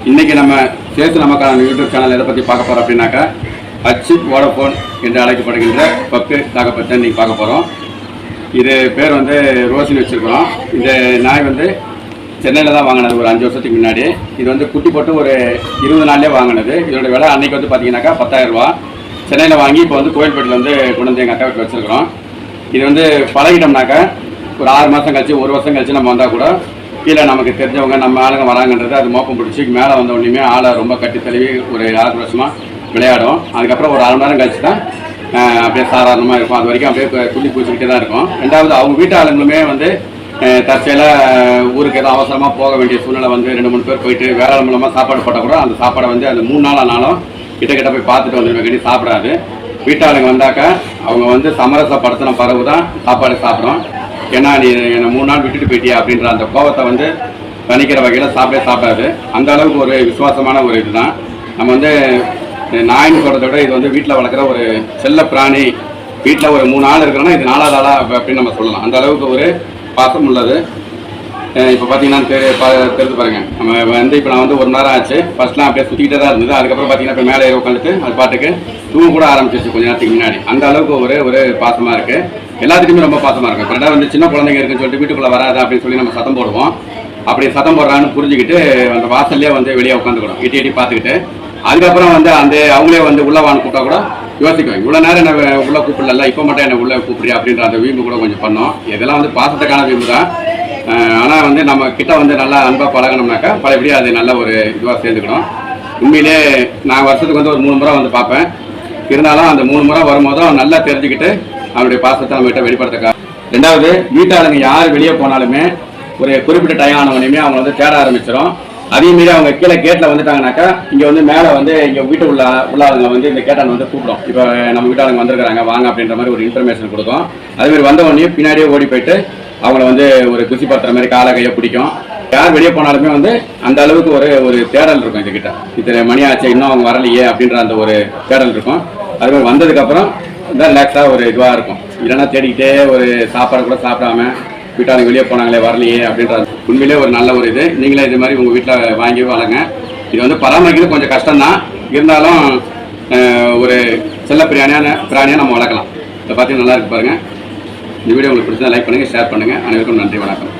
இன்றைக்கி நம்ம சேத்து நமக்கான யூடியூப் சேனல் எதை பற்றி பார்க்க போகிறோம் அப்படின்னாக்கா அச்சு வோடஃபோன் என்று அழைக்கப்படுகின்ற பக்கு டாகை பற்றி இன்றைக்கி பார்க்க போகிறோம். இது பேர் வந்து ரோசின்னு வச்சுருக்கிறோம். இந்த நாய் வந்து சென்னையில் தான் வாங்கினது ஒரு 5 வருஷத்துக்கு முன்னாடி. இது வந்து குட்டி போட்டு ஒரு 20 நாள்லேயே வாங்கினது. இதோட விலை அன்றைக்கி வந்து பார்த்தீங்கன்னாக்கா 10,000 ரூபா. சென்னையில் வாங்கி இப்போ வந்து கோயில்பேட்டில் வந்து கொண்டு வந்து எங்கள் அக்கா வீட்டில் வச்சுருக்கிறோம். இது வந்து பழகிட்டோம்னாக்கா ஒரு 6 மாதம் கழிச்சு 1 வருஷம் கழிச்சு நம்ம வந்தால் கூட கீழே நமக்கு தெரிஞ்சவங்க நம்ம ஆளுங்க வராங்கன்றது அது மோப்பம் பிடிச்சி மேலே வந்த உடனே ஆளை ரொம்ப கட்டி தழுவி ஒரு 6 வருஷமாக விளையாடும். அதுக்கப்புறம் ஒரு 1/2 மணி நேரம் கழிச்சு தான் அப்படியே சாதாரணமாக இருக்கும். அது வரைக்கும் அப்படியே துள்ளி பூச்சிக்கிட்டே தான் இருக்கும். ரெண்டாவது அவங்க வீட்டு ஆளுங்களுமே வந்து தற்செயலாக ஊருக்கு ஏதோ அவசரமாக போக வேண்டிய சூழ்நிலை வந்து 2-3 பேர் போயிட்டு வேலை மூலமாக சாப்பாடு போட்டால் கூட அந்த சாப்பாடை வந்து அந்த 3 நாள் ஆனாலும் கிட்ட போய் பார்த்துட்டு வந்துடுவேன். கட்டி சாப்பிடாது. வீட்டாளுங்க வந்தாக்கா அவங்க வந்து சமரசப்படுத்தின பிறகு தான் சாப்பாடு சாப்பிடும். ஏன்னா நீ என்னை 3 நாள் விட்டுட்டு போயிட்டியா அப்படின்ற அந்த கோபத்தை வந்து தணிக்கிற வகையில் சாப்பிடாது. அந்த அளவுக்கு ஒரு விசுவாசமான ஒரு இதுதான். நம்ம வந்து நாயின்னு சொல்கிறத விட இது வந்து வீட்டில் வளர்க்குற ஒரு செல்ல பிராணி. வீட்டில் ஒரு 3 ஆள் இருக்கிறோன்னா இது 4வது ஆளா அப்படின்னு நம்ம சொல்லலாம். அந்த அளவுக்கு ஒரு பாசம் உள்ளது. இப்போ பார்த்தீங்கன்னா தெரிஞ்சு பாருங்கள். நம்ம வந்து இப்போ நான் வந்து 1 மணி நேரம் ஆச்சு. ஃபர்ஸ்ட்லாம் அப்படியே சுற்றிக்கிட்டே தான் இருந்தது. அதுக்கப்புறம் பார்த்தீங்கன்னா இப்போ மேலே உட்காந்துட்டு அது பாட்டுக்கு தூங்க கூட ஆரம்பிச்சிச்சு கொஞ்ச நேரத்துக்கு முன்னாடி. அந்த அளவுக்கு ஒரு பாசமாக இருக்குது. எல்லாத்துக்குமே ரொம்ப பாசமாக இருக்கும். இப்போ ரெண்டாவது வந்து சின்ன குழந்தைங்க இருக்குன்னு சொல்லிட்டு வீட்டுக்குள்ளே வராது அப்படின்னு சொல்லி நம்ம சத்தம் போடுவோம். அப்படி சத்தம் போடுறான்னு புரிஞ்சுக்கிட்டு அந்த வாசல்லே வந்து வெளியே உட்காந்துக்கிடும் எட்டி பார்த்துக்கிட்டு. அதுக்கப்புறம் வந்து அவங்களே வந்து உள்ள வான்னு கூப்பிட்டா கூட யோசிக்கும். இவ்வளோ நேரம் என்ன உள்ளே கூப்பிடல, இப்போ மட்டும் என்ன உள்ளே கூப்பிடுறியா அப்படின்ற அந்த வீம்பு கூட கொஞ்சம் பண்ணோம். இதெல்லாம் வந்து பாசத்துக்கான வீம்பு தான். ஆனால் வந்து நம்ம கிட்ட வந்து நல்லா அன்பாக பழகணும்னாக்கா பழையபடி அது நல்ல ஒரு இதுவாக சேர்ந்துக்கணும். உண்மையிலே நான் வருஷத்துக்கு வந்து ஒரு 3 முறை வந்து பார்ப்பேன். இருந்தாலும் அந்த 3 முறை வரும்போதும் நல்லா தெரிஞ்சுக்கிட்டு அவனுடைய பாசத்தை நம்மகிட்ட வெளிப்படுத்த. ரெண்டாவது வீட்டாளுங்க யார் வெளியே போனாலுமே ஒரு குறிப்பிட்ட டைம் ஆனவனையுமே அவங்க வந்து தேட ஆரம்பிச்சிடும். அதேமாரி அவங்க கீழே கேட்டில் வந்துட்டாங்கனாக்கா இங்கே வந்து மேலே வந்து இங்கே வீட்டு உள்ளாளுங்க வந்து இந்த கேட்டான் வந்து கூப்பிடும். இப்போ நம்ம வீட்டாளுங்க வந்திருக்கிறாங்க வாங்க அப்படின்ற மாதிரி ஒரு இன்ஃபர்மேஷன் கொடுக்கும். அதேமாதிரி வந்த உடனே பின்னாடியே ஓடி போயிட்டு அவங்கள வந்து ஒரு குசி பத்துற மாதிரி காலை கையை பிடிக்கும். யார் வெளியே போனாலுமே வந்து அந்த அளவுக்கு ஒரு தேடல் இருக்கும். இதுக்கிட்ட இத்தனை மணி ஆச்சு இன்னும் அவங்க வரலையே அப்படின்ற அந்த ஒரு தேடல் இருக்கும். அதுமாதிரி வந்ததுக்கப்புறம் தான் ரிலாக்ஸாக ஒரு இதுவாக இருக்கும். இல்லைன்னா தேடிக்கிட்டே ஒரு சாப்பாடு கூட சாப்பிடாம வீட்டாளுங்க வெளியே போனாங்களே வரலையே அப்படின்ற உண்மையிலே ஒரு நல்ல ஒரு இது. நீங்களே இது மாதிரி உங்கள் வீட்டில் வாங்கி வளங்க. இது வந்து பராமரிக்கிறது கொஞ்சம் கஷ்டம்தான். இருந்தாலும் ஒரு செல்ல பிராணியாக நம்ம வளர்க்கலாம். இதை பார்த்து நல்லா இருக்கு பாருங்கள். இந்த வீடியோ உங்களுக்கு பிடிச்சா லைக் பண்ணுங்கள், ஷேர் பண்ணுங்கள். அனைவருக்கும் நன்றி, வணக்கம்.